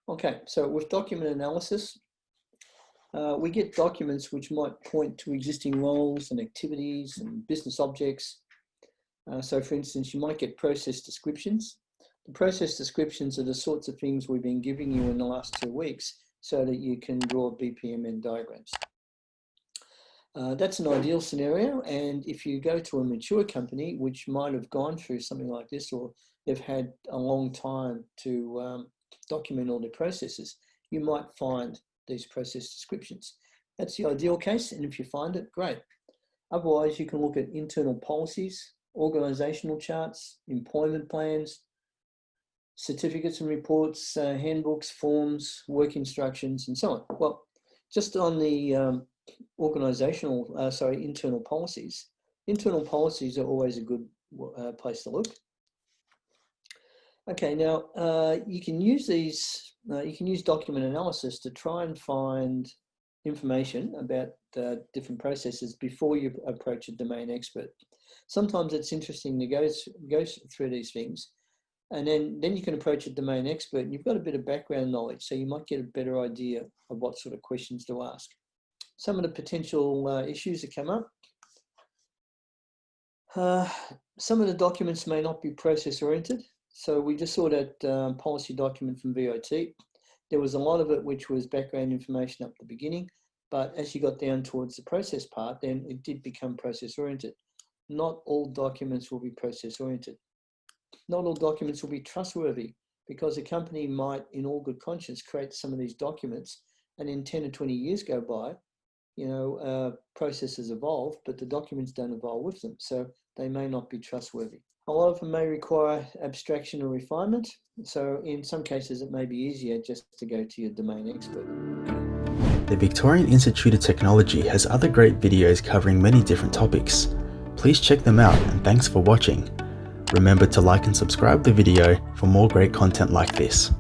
Okay, so with document analysis, we get documents which might point to existing roles and activities and business objects. So for instance, you might get process descriptions. The process descriptions are the sorts of things we've been giving you in the last 2 weeks so that you can draw BPMN diagrams. That's an ideal scenario, and if you go to a mature company which might have gone through something like this, or they've had a long time to document all their processes, you might find these process descriptions. That's the ideal case, and if you find it, great. Otherwise, you can look at internal policies, organizational charts, employment plans, certificates and reports, handbooks, forms, work instructions, and so on. Well, just on the internal policies. Internal policies are always a good place to look. Okay, now you can use these. You can use document analysis to try and find information about different processes before you approach a domain expert. Sometimes it's interesting to go through these things, and then you can approach a domain expert, and you've got a bit of background knowledge, so you might get a better idea of what sort of questions to ask. Some of the potential issues that come up. Some of the documents may not be process oriented. So we just saw that policy document from VIT. There was a lot of it which was background information up at the beginning, but as you got down towards the process part, then it did become process oriented. Not all documents will be process oriented. Not all documents will be trustworthy, because a company might, in all good conscience, create some of these documents, and in 10 or 20 years go by, processes evolve, but the documents don't evolve with them, so they may not be trustworthy. A lot of them may require abstraction or refinement, so in some cases it may be easier just to go to your domain expert. The Victorian Institute of Technology has other great videos covering many different topics. Please check them out, and thanks for watching. Remember to like and subscribe the video for more great content like this.